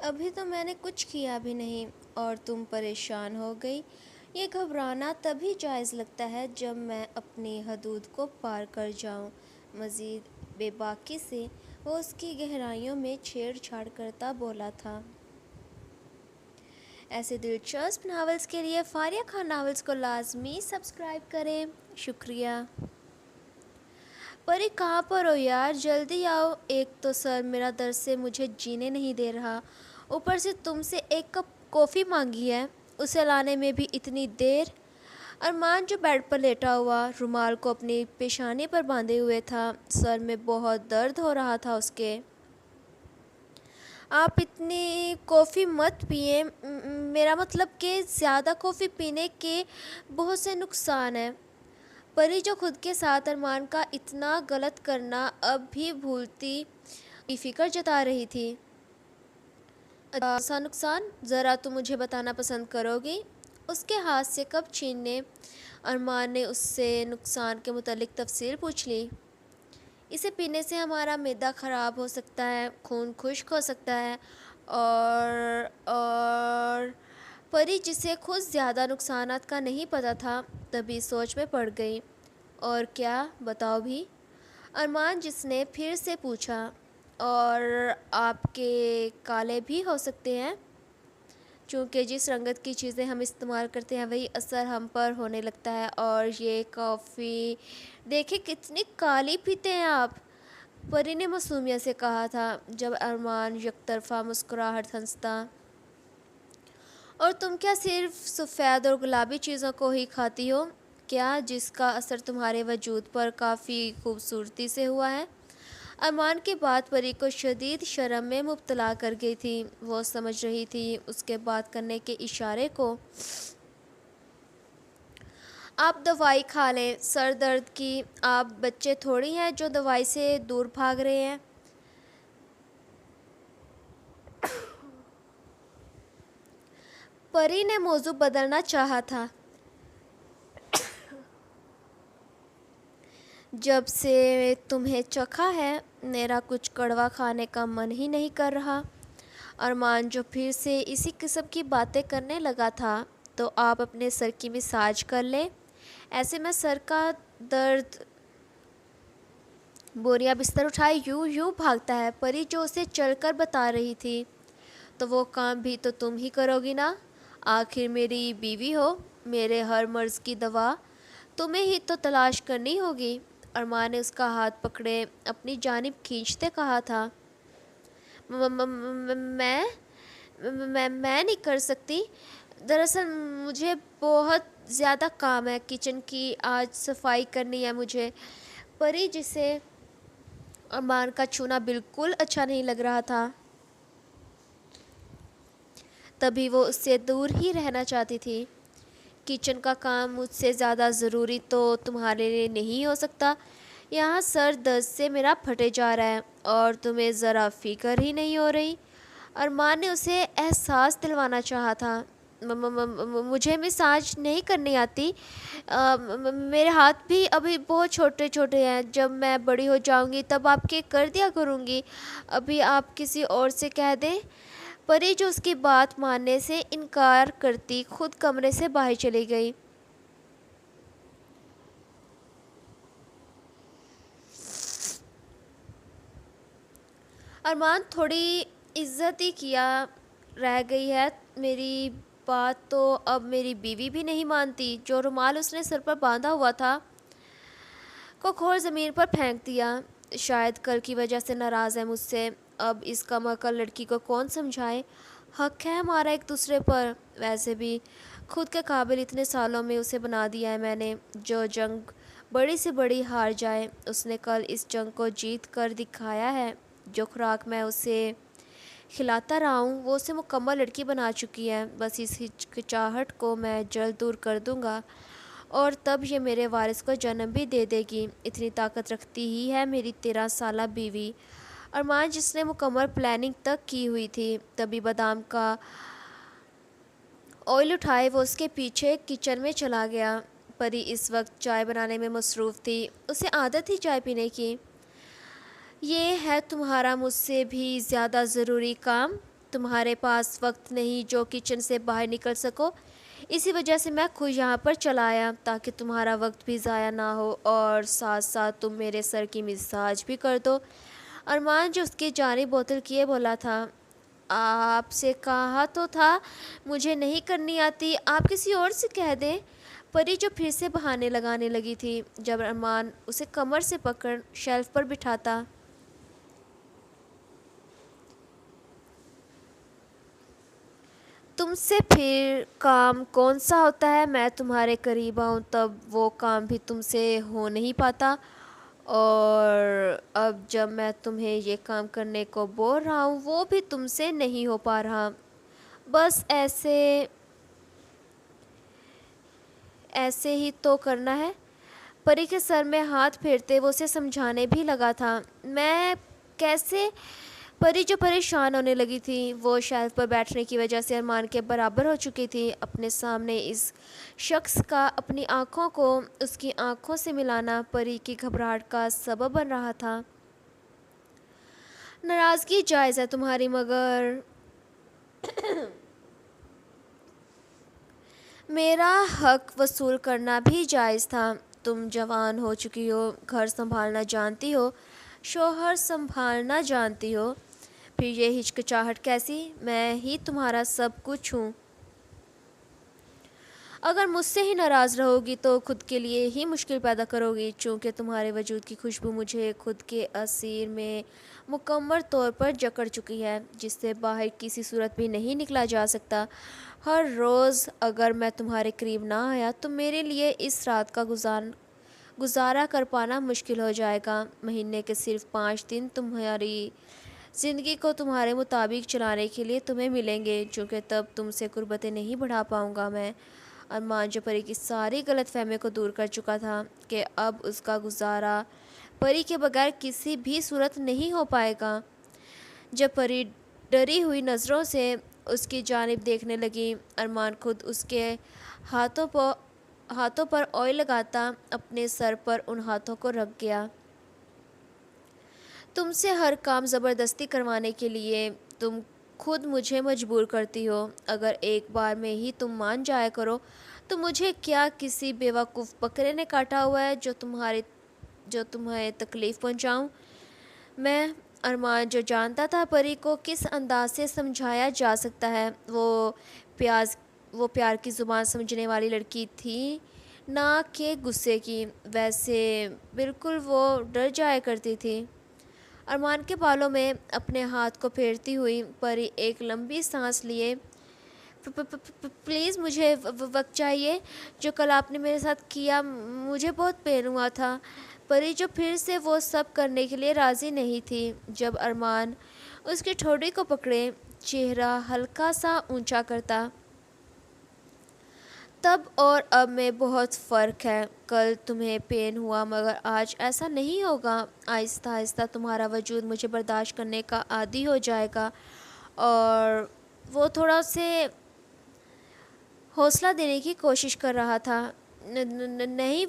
ابھی تو میں نے کچھ کیا بھی نہیں اور تم پریشان ہو گئی۔ یہ گھبرانا تبھی جائز لگتا ہے جب میں اپنی حدود کو پار کر جاؤں۔ مزید بے باکی سے وہ اس کی گہرائیوں میں چھیڑ چھاڑ کرتا بولا تھا۔ ایسے دلچسپ ناولز کے لیے فاریہ خان ناولز کو لازمی سبسکرائب کریں۔ شکریہ۔ پری کہاں پر ہو یار، جلدی آؤ۔ ایک تو سر میرا درد سے مجھے جینے نہیں دے رہا، اوپر سے تم سے ایک کپ کافی مانگی ہے، اسے لانے میں بھی اتنی دیر۔ ارمان جو بیڈ پر لیٹا ہوا رومال کو اپنی پیشانی پر باندھے ہوئے تھا، سر میں بہت درد ہو رہا تھا اس کے۔ آپ اتنی کافی مت پئیں، میرا مطلب کہ زیادہ کافی پینے کے بہت سے نقصان ہیں۔ پری جو خود کے ساتھ ارمان کا اتنا غلط کرنا اب بھی بھولتی فکر جتا رہی تھی۔ اچھا سا نقصان، ذرا تم مجھے بتانا پسند کرو گی؟ اس کے ہاتھ سے کپ چھیننے ارمان نے اس سے نقصان کے متعلق تفصیل پوچھ لی۔ اسے پینے سے ہمارا معدہ خراب ہو سکتا ہے، خون خشک ہو سکتا ہے اور پری جسے خود زیادہ نقصانات کا نہیں پتہ تھا تبھی سوچ میں پڑ گئی۔ اور کیا؟ بتاؤ بھی۔ ارمان جس نے پھر سے پوچھا۔ اور آپ کے کالے بھی ہو سکتے ہیں، چونکہ جس رنگت کی چیزیں ہم استعمال کرتے ہیں وہی اثر ہم پر ہونے لگتا ہے۔ اور یہ کافی دیکھیں کتنی کالی پیتے ہیں آپ، پری نے معصومیت سے کہا تھا جب ارمان یک طرفہ مسکراہٹ ہنستا۔ اور تم کیا صرف سفید اور گلابی چیزوں کو ہی کھاتی ہو کیا، جس کا اثر تمہارے وجود پر کافی خوبصورتی سے ہوا ہے؟ ارمان کی بات پری کو شدید شرم میں مبتلا کر گئی تھی۔ وہ سمجھ رہی تھی اس کے بات کرنے کے اشارے کو۔ آپ دوائی کھا لیں سر درد کی، آپ بچے تھوڑی ہیں جو دوائی سے دور بھاگ رہے ہیں۔ پری نے موضوع بدلنا چاہا تھا۔ جب سے تمہیں چکھا ہے میرا کچھ کڑوا کھانے کا من ہی نہیں کر رہا۔ ارمان جو پھر سے اسی قسم کی باتیں کرنے لگا تھا۔ تو آپ اپنے سر کی مساج کر لیں، ایسے میں سر کا درد۔ بوریا بستر اٹھائے یوں بھاگتا ہے، پری جو اسے چل کر بتا رہی تھی۔ تو وہ کام بھی تو تم ہی کرو گی نا، آخر میری بیوی ہو، میرے ہر مرض کی دوا تمہیں ہی تو تلاش کرنی ہوگی۔ ارمان نے اس کا ہاتھ پکڑے اپنی جانب کھینچتے کہا تھا۔ میں نہیں کر سکتی، دراصل مجھے بہت زیادہ کام ہے، کچن کی آج صفائی کرنی ہے مجھے۔ پری جسے ارمان کا چھونا بالکل اچھا نہیں لگ رہا تھا، تبھی وہ اس سے دور ہی رہنا چاہتی تھی۔ کچن کا کام مجھ سے زیادہ ضروری تو تمہارے لیے نہیں ہو سکتا؟ یہاں سر درد سے میرا پھٹے جا رہا ہے اور تمہیں ذرا فکر ہی نہیں ہو رہی۔ ارمان نے اسے احساس دلوانا چاہا تھا۔ مجھے مساج نہیں کرنی آتی، میرے ہاتھ بھی ابھی بہت چھوٹے چھوٹے ہیں، جب میں بڑی ہو جاؤں گی تب آپ کے کر دیا کروں گی، ابھی آپ کسی اور سے کہہ دیں۔ پری جو اس کی بات ماننے سے انکار کرتی خود کمرے سے باہر چلی گئی۔ ارمان تھوڑی عزت ہی کیا رہ گئی ہے، میری بات تو اب میری بیوی بھی نہیں مانتی۔ جو رومال اس نے سر پر باندھا ہوا تھا کو کھول زمین پر پھینک دیا۔ شاید کل کی وجہ سے ناراض ہے مجھ سے، اب اس کم عقل لڑکی کو کون سمجھائے، حق ہے ہمارا ایک دوسرے پر، ویسے بھی خود کے قابل اتنے سالوں میں اسے بنا دیا ہے میں نے۔ جو جنگ بڑی سے بڑی ہار جائے، اس نے کل اس جنگ کو جیت کر دکھایا ہے۔ جو خوراک میں اسے کھلاتا رہا ہوں وہ اسے مکمل لڑکی بنا چکی ہے، بس اس ہچکچاہٹ کو میں جلد دور کر دوں گا اور تب یہ میرے وارث کو جنم بھی دے دے گی۔ اتنی طاقت رکھتی ہی ہے میری 13 سالہ بیوی۔ ارمان جس نے مکمل پلاننگ تک کی ہوئی تھی، تبھی بادام کا آئل اٹھائے وہ اس کے پیچھے کچن میں چلا گیا۔ پری اس وقت چائے بنانے میں مصروف تھی، اسے عادت تھی چائے پینے کی۔ یہ ہے تمہارا مجھ سے بھی زیادہ ضروری کام؟ تمہارے پاس وقت نہیں جو کچن سے باہر نکل سکو، اسی وجہ سے میں خود یہاں پر چلا آیا تاکہ تمہارا وقت بھی ضائع نہ ہو اور ساتھ ساتھ تم میرے سر کی مساج بھی کر دو۔ ارمان جو اس کی جانب بوتل کیے بولا تھا، آپ سے کہا تو تھا مجھے نہیں کرنی آتی، آپ کسی اور سے کہہ دیں۔ پری جو پھر سے بہانے لگانے لگی تھی جب ارمان اسے کمر سے پکڑ شیلف پر بٹھاتا۔ تم سے پھر کام کون سا ہوتا ہے؟ میں تمہارے قریب آؤں تب وہ کام بھی تم سے ہو نہیں پاتا، اور اب جب میں تمہیں یہ کام کرنے کو بول رہا ہوں وہ بھی تم سے نہیں ہو پا رہا۔ بس ایسے ہی تو کرنا ہے۔ پری کے سر میں ہاتھ پھیرتے وہ اسے سمجھانے بھی لگا تھا۔ میں کیسے؟ پری جو پریشان ہونے لگی تھی، وہ شیلف پر بیٹھنے کی وجہ سے ارمان کے برابر ہو چکی تھی۔ اپنے سامنے اس شخص کا اپنی آنکھوں کو اس کی آنکھوں سے ملانا پری کی گھبراہٹ کا سبب بن رہا تھا۔ ناراضگی جائز ہے تمہاری، مگر میرا حق وصول کرنا بھی جائز تھا۔ تم جوان ہو چکی ہو، گھر سنبھالنا جانتی ہو، شوہر سنبھالنا جانتی ہو، پھر یہ ہچکچاہٹ کیسی؟ میں ہی تمہارا سب کچھ ہوں۔ اگر مجھ سے ہی ناراض رہو گی تو خود کے لیے ہی مشکل پیدا کرو گی، چونکہ تمہارے وجود کی خوشبو مجھے خود کے اسیر میں مکمل طور پر جکڑ چکی ہے، جس سے باہر کسی صورت بھی نہیں نکلا جا سکتا۔ ہر روز اگر میں تمہارے قریب نہ آیا تو میرے لیے اس رات کا گزارا کر پانا مشکل ہو جائے گا۔ مہینے کے صرف 5 دن تمہاری زندگی کو تمہارے مطابق چلانے کے لیے تمہیں ملیں گے، چونکہ تب تم سے قربتیں نہیں بڑھا پاؤں گا میں۔ ارمان جو پری کی ساری غلط فہمی کو دور کر چکا تھا کہ اب اس کا گزارا پری کے بغیر کسی بھی صورت نہیں ہو پائے گا۔ جب پری ڈری ہوئی نظروں سے اس کی جانب دیکھنے لگی، ارمان خود اس کے ہاتھوں پر آئل لگاتا اپنے سر پر ان ہاتھوں کو رکھ گیا۔ تم سے ہر کام زبردستی کروانے کے لیے تم خود مجھے مجبور کرتی ہو۔ اگر ایک بار میں ہی تم مان جایا کرو تو مجھے کیا کسی بیوقوف بکرے نے کاٹا ہوا ہے جو تمہیں تکلیف پہنچاؤں میں؟ ارمان جو جانتا تھا پری کو کس انداز سے سمجھایا جا سکتا ہے، وہ پیار کی زبان سمجھنے والی لڑکی تھی نہ کہ غصے کی، ویسے بالکل وہ ڈر جایا کرتی تھی۔ ارمان کے بالوں میں اپنے ہاتھ کو پھیرتی ہوئی پری ایک لمبی سانس لیے، پلیز مجھے وقت چاہیے، جو کل آپ نے میرے ساتھ کیا مجھے بہت پین ہوا تھا۔ پری جو پھر سے وہ سب کرنے کے لیے راضی نہیں تھی۔ جب ارمان اس کی ٹھوڑی کو پکڑے چہرہ ہلکا سا اونچا کرتا، تب اور اب میں بہت فرق ہے۔ کل تمہیں پین ہوا مگر آج ایسا نہیں ہوگا۔ آہستہ آہستہ تمہارا وجود مجھے برداشت کرنے کا عادی ہو جائے گا۔ اور وہ تھوڑا سے حوصلہ دینے کی کوشش کر رہا تھا۔ نہیں،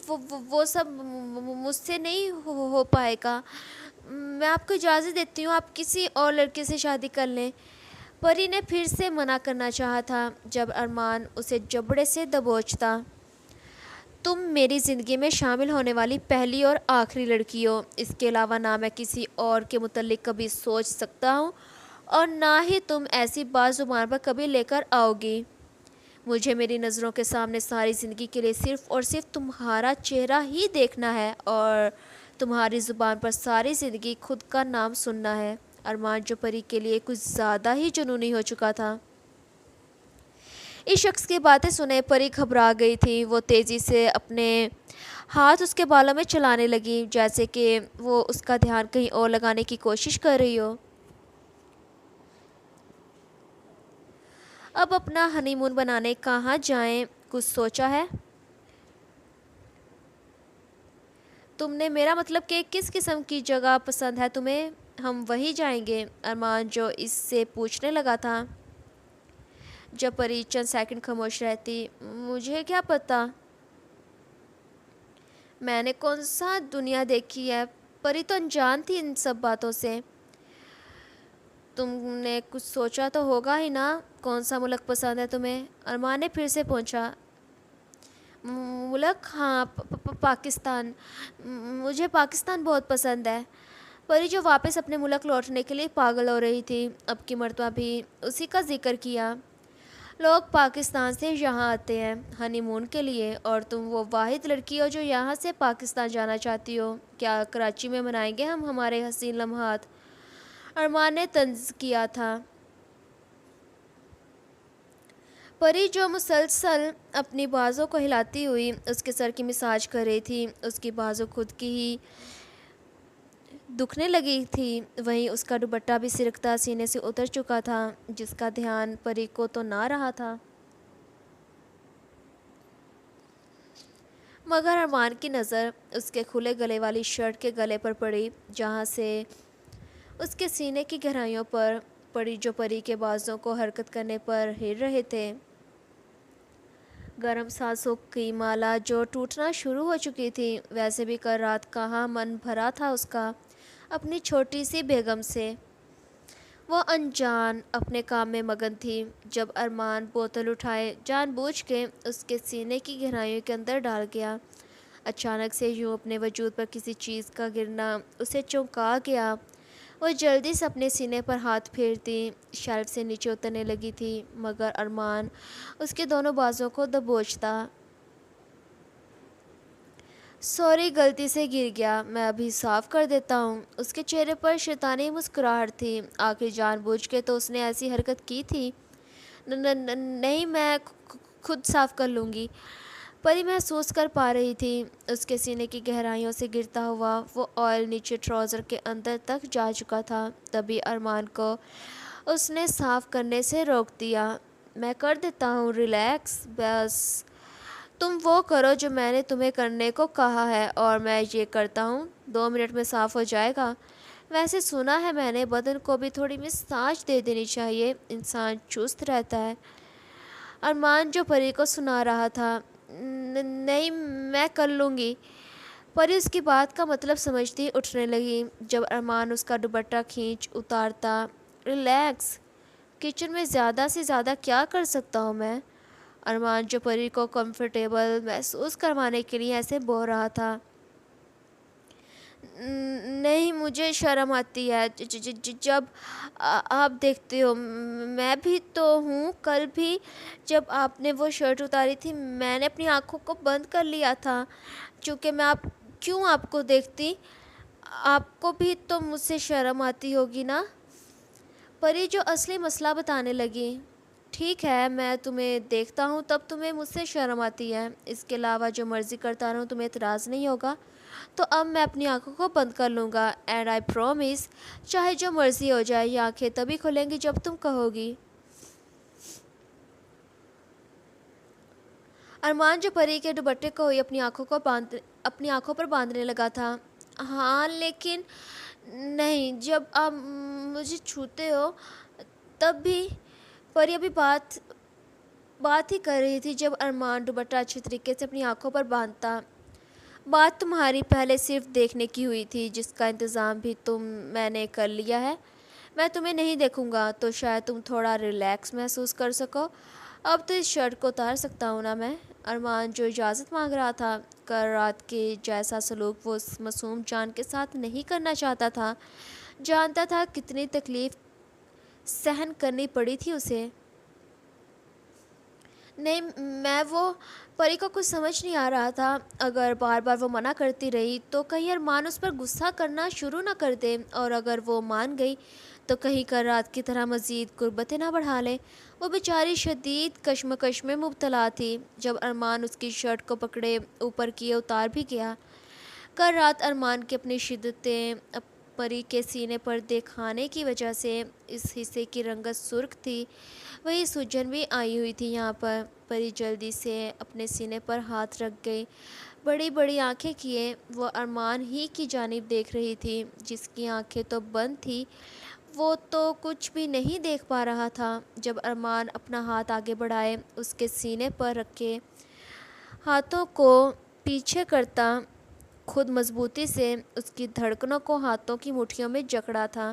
وہ سب مجھ سے نہیں ہو پائے گا۔ میں آپ کو اجازت دیتی ہوں، آپ کسی اور لڑکے سے شادی کر لیں۔ پری نے پھر سے منع کرنا چاہا تھا جب ارمان اسے جبڑے سے دبوچتا۔ تم میری زندگی میں شامل ہونے والی پہلی اور آخری لڑکی ہو، اس کے علاوہ نہ میں کسی اور کے متعلق کبھی سوچ سکتا ہوں اور نہ ہی تم ایسی بات زبان پر کبھی لے کر آؤ گی۔ مجھے میری نظروں کے سامنے ساری زندگی کے لیے صرف اور صرف تمہارا چہرہ ہی دیکھنا ہے اور تمہاری زبان پر ساری زندگی خود کا نام سننا ہے۔ ارمان جو پری کے لیے کچھ زیادہ ہی جنونی ہو چکا تھا۔ اس شخص کی باتیں سنے پری گھبرا گئی تھی۔ وہ تیزی سے اپنے ہاتھ اس کے بالوں میں چلانے لگی جیسے کہ وہ اس کا دھیان کہیں اور لگانے کی کوشش کر رہی ہو۔ اب اپنا ہنی مون بنانے کہاں جائیں، کچھ سوچا ہے تم نے؟ میرا مطلب کہ کس قسم کی جگہ پسند ہے تمہیں، ہم وہیں جائیں گے۔ ارمان جو اس سے پوچھنے لگا تھا جب پری چند سیکنڈ خاموش رہتی۔ مجھے کیا پتہ، میں نے کون سا دنیا دیکھی ہے؟ پری تو انجان تھی ان سب باتوں سے۔ تم نے کچھ سوچا تو ہوگا ہی نا، کون سا ملک پسند ہے تمہیں؟ ارمان نے پھر سے پوچھا۔ ملک؟ ہاں، پاکستان۔ مجھے پاکستان بہت پسند ہے۔ پری جو واپس اپنے ملک لوٹنے کے لیے پاگل ہو رہی تھی، اب کی مرتبہ بھی اسی کا ذکر کیا۔ لوگ پاکستان سے یہاں آتے ہیں ہنی مون کے لیے، اور تم وہ واحد لڑکی ہو جو یہاں سے پاکستان جانا چاہتی ہو۔ کیا کراچی میں منائیں گے ہم ہمارے حسین لمحات؟ ارمان نے طنز کیا تھا۔ پری جو مسلسل اپنی بازوں کو ہلاتی ہوئی اس کے سر کی مساج کر رہی تھی، اس کی بازو خود کی ہی دکھنے لگی تھی، وہیں اس کا دوپٹہ بھی سرکتا سینے سے اتر چکا تھا، جس کا دھیان پری کو تو نہ رہا تھا، مگر ارمان کی نظر اس کے کھلے گلے والی شرٹ کے گلے پر پڑی، جہاں سے اس کے سینے کی گہرائیوں پر پڑی، جو پری کے بازوں کو حرکت کرنے پر ہل رہے تھے۔ گرم سانسوں کی مالا جو ٹوٹنا شروع ہو چکی تھی، ویسے بھی کل رات کہاں من بھرا تھا اس کا اپنی چھوٹی سی بیگم سے۔ وہ انجان اپنے کام میں مگن تھی، جب ارمان بوتل اٹھائے جان بوجھ کے اس کے سینے کی گہرائیوں کے اندر ڈال گیا۔ اچانک سے یوں اپنے وجود پر کسی چیز کا گرنا اسے چونکا گیا۔ وہ جلدی سے اپنے سینے پر ہاتھ پھیرتی شیلف سے نیچے اترنے لگی تھی، مگر ارمان اس کے دونوں بازوں کو دبوچتا۔ سوری، غلطی سے گر گیا، میں ابھی صاف کر دیتا ہوں۔ اس کے چہرے پر شیطانی مسکراہٹ تھی، آخر جان بوجھ کے تو اس نے ایسی حرکت کی تھی۔ نہیں، میں خود صاف کر لوں گی۔ پری محسوس کر پا رہی تھی اس کے سینے کی گہرائیوں سے گرتا ہوا وہ آئل نیچے ٹراؤزر کے اندر تک جا چکا تھا۔ تبھی ارمان کو اس نے صاف کرنے سے روک دیا۔ میں کر دیتا ہوں، ریلیکس، بس تم وہ کرو جو میں نے تمہیں کرنے کو کہا ہے، اور میں یہ کرتا ہوں، 2 منٹ میں صاف ہو جائے گا۔ ویسے سنا ہے میں نے بدن کو بھی تھوڑی مساج دے دینی چاہیے، انسان چست رہتا ہے۔ ارمان جو پری کو سنا رہا تھا، نہیں میں کر لوں گی۔ پری اس کی بات کا مطلب سمجھتی اٹھنے لگی، جب ارمان اس کا دوپٹہ کھینچ اتارتا۔ ریلیکس، کچن میں زیادہ سے زیادہ کیا کر سکتا ہوں میں؟ ارمان جو پری کو کمفرٹیبل محسوس کروانے کے لیے ایسے بول رہا تھا۔ نہیں، مجھے شرم آتی ہے جب آپ دیکھتے ہو، میں بھی تو ہوں۔ کل بھی جب آپ نے وہ شرٹ اتاری تھی، میں نے اپنی آنکھوں کو بند کر لیا تھا، چونکہ میں کیوں آپ کو دیکھتی؟ آپ کو بھی تو مجھ سے شرم آتی ہوگی نا؟ پری جو اصلی مسئلہ بتانے لگی۔ ٹھیک ہے، میں تمہیں دیکھتا ہوں تب تمہیں مجھ سے شرم آتی ہے، اس کے علاوہ جو مرضی کرتا رہوں تمہیں اعتراض نہیں ہوگا، تو اب میں اپنی آنکھوں کو بند کر لوں گا، اینڈ آئی پرومس، چاہے جو مرضی ہو جائے، یہ آنکھیں تبھی کھلیں گی جب تم کہو گی۔ ارمان جو پری کے دوپٹے کو ہی اپنی آنکھوں پر باندھنے لگا تھا۔ ہاں لیکن نہیں، جب آپ مجھے چھوتے ہو تب بھی۔ پری ابھی بات ہی کر رہی تھی جب ارمان دوپٹہ اچھی طریقے سے اپنی آنکھوں پر باندھتا۔ بات تمہاری پہلے صرف دیکھنے کی ہوئی تھی، جس کا انتظام بھی میں نے کر لیا ہے۔ میں تمہیں نہیں دیکھوں گا تو شاید تم تھوڑا ریلیکس محسوس کر سکو۔ اب تو اس شرٹ کو اتار سکتا ہوں نا میں؟ ارمان جو اجازت مانگ رہا تھا، کل رات کے جیسا سلوک وہ اس معصوم جان کے ساتھ نہیں کرنا چاہتا تھا، جانتا تھا کتنی تکلیف سہن کرنی پڑی تھی اسے۔ نہیں، پری کو کچھ سمجھ نہیں آ رہا تھا، اگر بار بار وہ منع کرتی رہی تو کہیں ارمان اس پر غصہ کرنا شروع نہ کر دے، اور اگر وہ مان گئی تو کہیں کل رات کی طرح مزید قربتیں نہ بڑھا لے۔ وہ بیچاری شدید کشمکش میں مبتلا تھی، جب ارمان اس کی شرٹ کو پکڑے اوپر کیے اتار بھی گیا۔ کل رات ارمان کی اپنی شدتیں پری کے سینے پر دکھانے کی وجہ سے اس حصے کی رنگت سرخ تھی، وہی سوجن بھی آئی ہوئی تھی یہاں پر۔ پری جلدی سے اپنے سینے پر ہاتھ رکھ گئی، بڑی بڑی آنکھیں کیے وہ ارمان ہی کی جانب دیکھ رہی تھی، جس کی آنکھیں تو بند تھی، وہ تو کچھ بھی نہیں دیکھ پا رہا تھا۔ جب ارمان اپنا ہاتھ آگے بڑھائے اس کے سینے پر رکھے ہاتھوں کو پیچھے کرتا، خود مضبوطی سے اس کی دھڑکنوں کو ہاتھوں کی مٹھیوں میں جکڑا تھا۔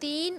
3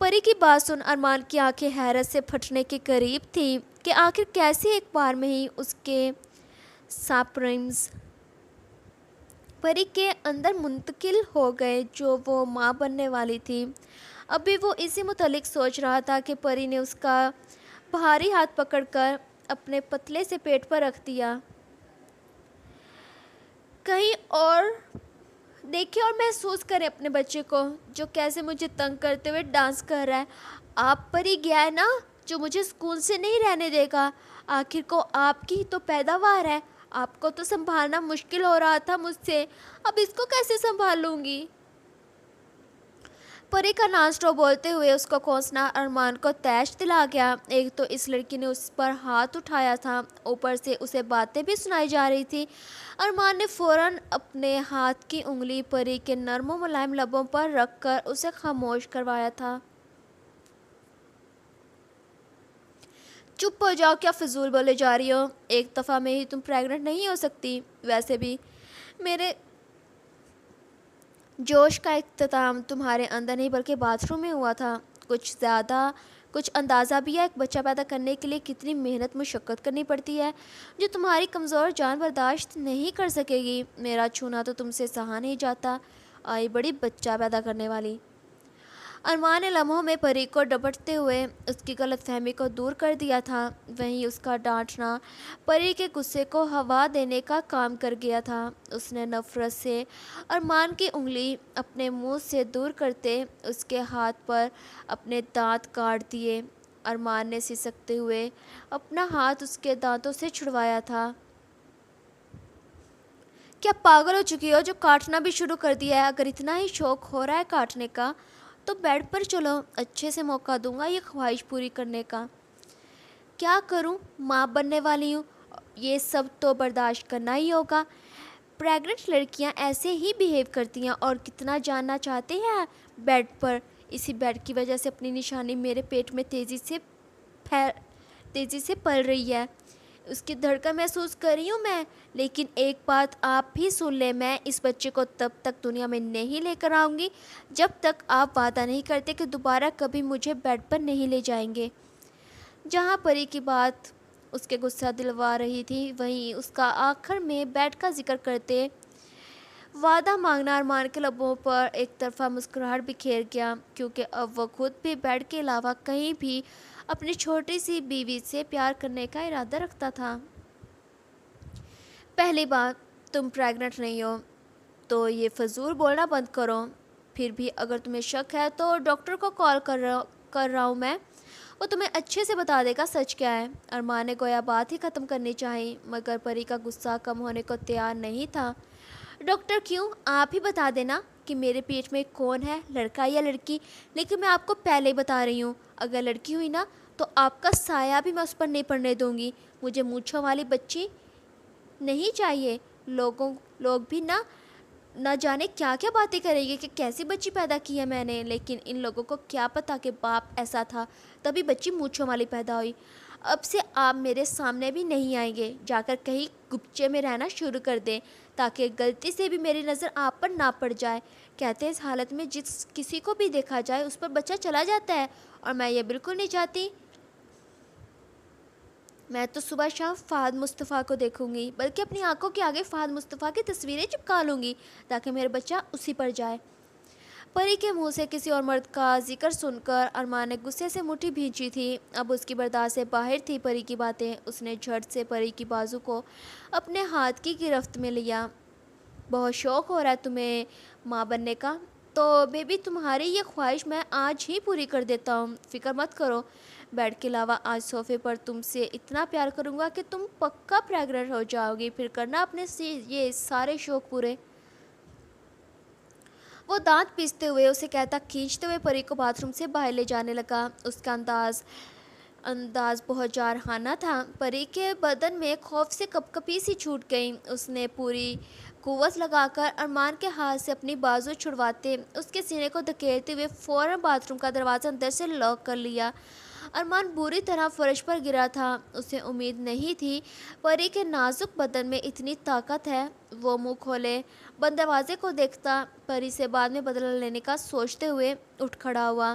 پری کی بات سن ارمان کی آنکھیں حیرت سے پھٹنے کے قریب تھیں کہ آخر کیسے ایک بار میں ہی اس کے سپرمز پری کے اندر منتقل ہو گئے جو وہ ماں بننے والی تھی۔ اب بھی وہ اسی متعلق سوچ رہا تھا کہ پری نے اس کا بھاری ہاتھ پکڑ کر اپنے پتلے سے پیٹ پر رکھ دیا۔ کہیں اور دیکھیں اور محسوس کریں اپنے بچے کو جو کیسے مجھے تنگ کرتے ہوئے ڈانس کر رہا ہے۔ آپ پر ہی گیا ہے نا جو مجھے سکون سے نہیں رہنے دے گا۔ آخر کو آپ کی تو پیداوار ہے، آپ کو تو سنبھالنا مشکل ہو رہا تھا مجھ سے، اب اس کو کیسے سنبھالوں گی؟ پری کا نانسٹاپ بولتے ہوئے اس کو کوسنا ارمان کو تیش دلا گیا۔ ایک تو اس لڑکی نے اس پر ہاتھ اٹھایا تھا، اوپر سے اسے باتیں بھی سنائی جا رہی تھی۔ ارمان نے فوراً اپنے ہاتھ کی انگلی پری کے نرم و ملائم لبوں پر رکھ کر اسے خاموش کروایا تھا۔ چپ ہو جاؤ، کیا فضول بولے جا رہی ہو؟ ایک دفعہ میں ہی تم پریگننٹ نہیں ہو سکتی۔ ویسے بھی میرے جوش کا اختتام تمہارے اندر نہیں بلکہ باتھ روم میں ہوا تھا۔ کچھ اندازہ بھی ہے ایک بچہ پیدا کرنے کے لیے کتنی محنت مشقت کرنی پڑتی ہے جو تمہاری کمزور جان برداشت نہیں کر سکے گی۔ میرا چھونا تو تم سے سہا نہیں جاتا، آئی بڑی بچہ پیدا کرنے والی۔ ارمان نے لمحوں میں پری کو ڈپٹتے ہوئے اس کی غلط فہمی کو دور کر دیا تھا، وہیں اس کا ڈانٹنا پری کے غصے کو ہوا دینے کا کام کر گیا تھا۔ اس نے نفرت سے ارمان کی انگلی اپنے منہ سے دور کرتے اس کے ہاتھ پر اپنے دانت کاٹ دیے۔ ارمان نے سسکتے ہوئے اپنا ہاتھ اس کے دانتوں سے چھڑوایا تھا۔ کیا پاگل ہو چکی ہو جو کاٹنا بھی شروع کر دیا ہے؟ اگر اتنا ہی شوق ہو رہا ہے کاٹنے کا تو بیڈ پر چلو، اچھے سے موقع دوں گا یہ خواہش پوری کرنے کا۔ کیا کروں، ماں بننے والی ہوں، یہ سب تو برداشت کرنا ہی ہوگا۔ پریگننٹ لڑکیاں ایسے ہی بیہیو کرتی ہیں اور کتنا جاننا چاہتے ہیں بیڈ پر۔ اسی بیڈ کی وجہ سے اپنی نشانی میرے پیٹ میں تیزی سے پل رہی ہے، اس کی دھڑکن محسوس کر رہی ہوں میں۔ لیکن ایک بات آپ بھی سن لیں، میں اس بچے کو تب تک دنیا میں نہیں لے کر آؤں گی جب تک آپ وعدہ نہیں کرتے کہ دوبارہ کبھی مجھے بیڈ پر نہیں لے جائیں گے۔ جہاں پری کی بات اس کے غصہ دلوا رہی تھی وہیں اس کا آخر میں بیڈ کا ذکر کرتے وعدہ مانگنا ارمان کے لبوں پر ایک طرفہ مسکراہٹ بکھیر گیا، کیونکہ اب وہ خود بھی بیڈ کے علاوہ کہیں بھی اپنی چھوٹی سی بیوی سے پیار کرنے کا ارادہ رکھتا تھا۔ پہلی بات، تم پریگننٹ نہیں ہو تو یہ فضول بولنا بند کرو۔ پھر بھی اگر تمہیں شک ہے تو ڈاکٹر کو کال کر رہا ہوں میں، وہ تمہیں اچھے سے بتا دے گا سچ کیا ہے۔ ارمان نے گویا بات ہی ختم کرنی چاہی، مگر پری کا غصہ کم ہونے کو تیار نہیں تھا۔ ڈاکٹر کیوں؟ آپ ہی بتا دینا کہ میرے پیٹ میں کون ہے، لڑکا یا لڑکی۔ لیکن میں آپ کو پہلے ہی بتا رہی ہوں، اگر لڑکی ہوئی نا تو آپ کا سایہ بھی میں اس پر نہیں پڑنے دوں گی۔ مجھے مونچھوں والی بچی نہیں چاہیے۔ لوگ بھی نہ جانے کیا کیا باتیں کریں گے کہ کیسی بچی پیدا کی ہے میں نے، لیکن ان لوگوں کو کیا پتا کہ باپ ایسا تھا تبھی بچی مونچھوں والی پیدا ہوئی۔ اب سے آپ میرے سامنے بھی نہیں آئیں گے، جا کر کہیں گپچے میں رہنا شروع کر دیں تاکہ غلطی سے بھی میری نظر آپ پر نہ پڑ جائے۔ کہتے ہیں اس حالت میں جس کسی کو بھی دیکھا جائے اس پر بچہ چلا جاتا ہے، اور میں یہ بالکل نہیں چاہتی۔ میں تو صبح شام فہد مصطفیٰ کو دیکھوں گی، بلکہ اپنی آنکھوں کے آگے فہد مصطفیٰ کی تصویریں چپکا لوں گی تاکہ میرا بچہ اسی پر جائے۔ پری کے منہ سے کسی اور مرد کا ذکر سن کر ارمان نے غصے سے مٹھی بھینچی تھی، اب اس کی برداشت سے باہر تھی پری کی باتیں۔ اس نے جھٹ سے پری کی بازو کو اپنے ہاتھ کی گرفت میں لیا۔ بہت شوق ہو رہا ہے تمہیں ماں بننے کا؟ تو بیبی تمہاری یہ خواہش میں آج ہی پوری کر دیتا ہوں، فکر مت کرو۔ بیڈ کے علاوہ آج صوفے پر تم سے اتنا پیار کروں گا کہ تم پکا پریگننٹ ہو جاؤ گی، پھر کرنا اپنے یہ سارے شوق پورے۔ وہ دانت پیستے ہوئے اسے کہتا کھینچتے ہوئے پری کو باتھ روم سے باہر لے جانے لگا۔ اس کا انداز بہت جارحانہ تھا۔ پری کے بدن میں خوف سے کپکپی سی چھوٹ گئی۔ اس نے پوری قوت لگا کر ارمان کے ہاتھ سے اپنی بازو چھڑواتے اس کے سینے کو دھکیلتے ہوئے فوراً باتھ روم کا دروازہ اندر سے لاک کر لیا۔ ارمان بری طرح فرش پر گرا تھا، اسے امید نہیں تھی پری کے نازک بدن میں اتنی طاقت ہے۔ وہ منہ کھولے بند دروازے کو دیکھتا، پری سے بعد میں بدلہ لینے کا سوچتے ہوئے اٹھ کھڑا ہوا۔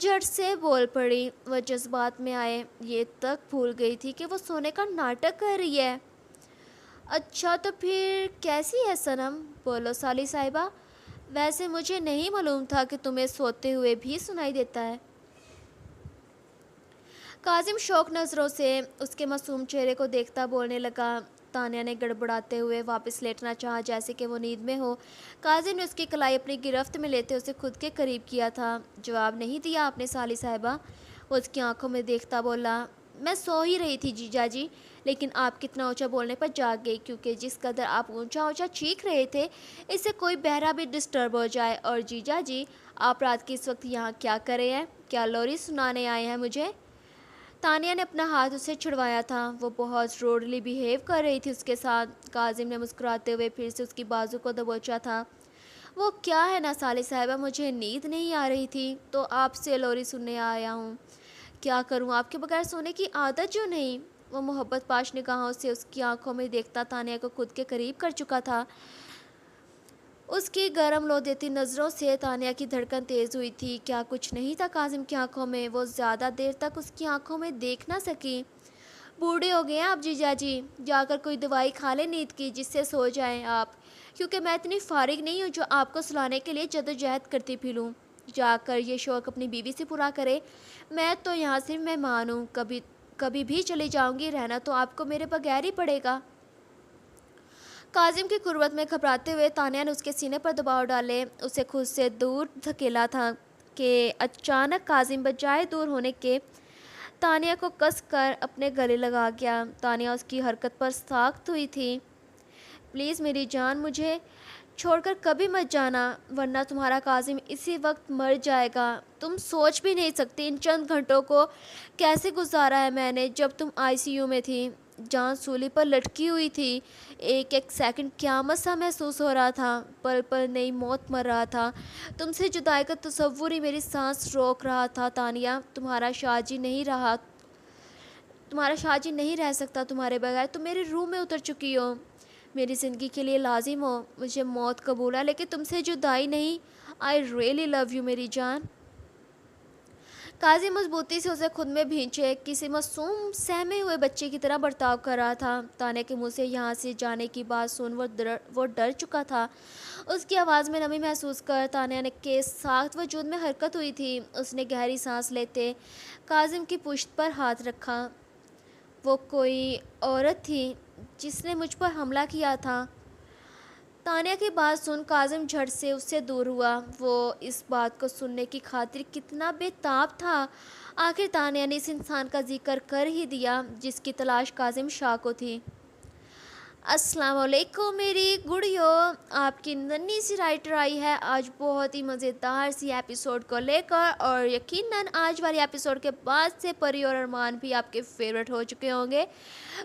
جھٹ سے بول پڑی۔ وہ جذبات میں آئے یہ تک بھول گئی تھی کہ وہ سونے کا ناٹک کر رہی ہے۔ اچھا تو پھر کیسی ہے صنم؟ بولو سالی صاحبہ، ویسے مجھے نہیں معلوم تھا کہ تمہیں سوتے ہوئے بھی سنائی دیتا ہے۔ کاظم شوق نظروں سے اس کے معصوم چہرے کو دیکھتا بولنے لگا۔ تانیہ نے گڑبڑاتے ہوئے واپس لیٹنا چاہا جیسے کہ وہ نیند میں ہو۔ کاظم نے اس کی کلائی اپنی گرفت میں لیتے اسے خود کے قریب کیا تھا۔ جواب نہیں دیا آپ نے سالی صاحبہ؟ وہ اس کی آنکھوں میں دیکھتا بولا۔ میں سو ہی رہی تھی جیجا جی، لیکن آپ کتنا اونچا بولنے پر جاگ گئی، کیونکہ جس قدر آپ اونچا اونچا چیخ رہے تھے اس سے کوئی بہرا بھی ڈسٹرب ہو جائے۔ اور جیجا جی، آپ رات کی اس وقت یہاں کیا کر رہے ہیں؟ کیا لوری سنانے آئے ہیں مجھے؟ تانیہ نے اپنا ہاتھ اسے چھڑوایا تھا۔ وہ بہت روڈلی بیہیو کر رہی تھی اس کے ساتھ۔ کاظم نے مسکراتے ہوئے پھر سے اس کی بازو کو دبوچا تھا۔ وہ کیا ہے نا سالی صاحبہ، مجھے نیند نہیں آ رہی تھی تو آپ سے لوری سننے آیا ہوں۔ کیا کروں، آپ کے بغیر سونے کی عادت جو نہیں۔ وہ محبت پاش نگاہوں سے اس کی آنکھوں میں دیکھتا تانیہ کو خود کے قریب کر چکا تھا۔ اس کی گرم لو دیتی نظروں سے تانیہ کی دھڑکن تیز ہوئی تھی۔ کیا کچھ نہیں تھا کاظم کی آنکھوں میں؟ وہ زیادہ دیر تک اس کی آنکھوں میں دیکھ نہ سکی۔ بوڑھے ہو گئے ہیں آپ جیجا جی، جا کر کوئی دوائی کھا لیں نیند کی جس سے سو جائیں آپ، کیونکہ میں اتنی فارغ نہیں ہوں جو آپ کو سلانے کے لیے جدوجہد کرتی پھروں۔ جا کر یہ شوق اپنی بیوی سے پورا کرے۔ میں تو یہاں صرف مہمان ہوں، کبھی بھی چلی جاؤں گی، رہنا تو آپ کو میرے بغیر ہی پڑے گا۔ کاظم کی قربت میں گھبراتے ہوئے تانیہ نے اس کے سینے پر دباؤ ڈالے اسے خود سے دور دھکیلا تھا کہ اچانک کاظم بجائے دور ہونے کے تانیہ کو کس کر اپنے گلے لگا گیا۔ تانیہ اس کی حرکت پر ساخت ہوئی تھی۔ پلیز میری جان، مجھے چھوڑ کر کبھی مت جانا، ورنہ تمہارا کاظم اسی وقت مر جائے گا۔ تم سوچ بھی نہیں سکتی ان چند گھنٹوں کو کیسے گزارا ہے میں نے جب تم آئی سی یو میں تھی، جان سولی پر لٹکی ہوئی تھی۔ ایک ایک سیکنڈ قیامت سا محسوس ہو رہا تھا، پل پل نئی موت مر رہا تھا۔ تم سے جدائی کا تصور ہی میری سانس روک رہا تھا تانیہ۔ تمہارا شاہ جی نہیں رہ سکتا تمہارے بغیر، تم میرے روح میں اتر چکی ہو، میری زندگی کے لیے لازم ہو۔ مجھے موت قبول ہے لیکن تم سے جدائی نہیں۔ آئی ریئلی لو یو میری جان۔ کاظم مضبوطی سے اسے خود میں بھینچے کسی معصوم سہمے ہوئے بچے کی طرح برتاؤ کر رہا تھا۔ تانیہ کے منہ سے یہاں سے جانے کی بات سن وہ ڈر چکا تھا۔ اس کی آواز میں نمی محسوس کر تانیہ کے ساخت وجود میں حرکت ہوئی تھی۔ اس نے گہری سانس لیتے کاظم کی پشت پر ہاتھ رکھا۔ وہ کوئی عورت تھی جس نے مجھ پر حملہ کیا تھا۔ تانیہ کی بات سن کاظم جھٹ سے اس سے دور ہوا۔ وہ اس بات کو سننے کی خاطر کتنا بے تاب تھا۔ آخر تانیہ نے اس انسان کا ذکر کر ہی دیا جس کی تلاش کاظم شاہ کو تھی۔ السلام علیکم میری گڑیو، آپ کی ننھی سی رائٹر آئی ہے آج بہت ہی مزیدار سی ایپیسوڈ کو لے کر، اور یقیناً آج والی ایپیسوڈ کے بعد سے پری اور ارمان بھی آپ کے فیوریٹ ہو چکے ہوں گے۔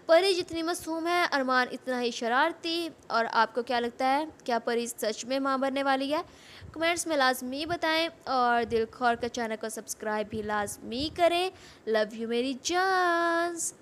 پری جتنی معصوم ہے ارمان اتنا ہی شرارتی، اور آپ کو کیا لگتا ہے، کیا پری سچ میں ماں بننے والی ہے؟ کمنٹس میں لازمی بتائیں، اور دل کھول کر چینل کو سبسکرائب بھی لازمی کریں۔ لو یو میری جانز۔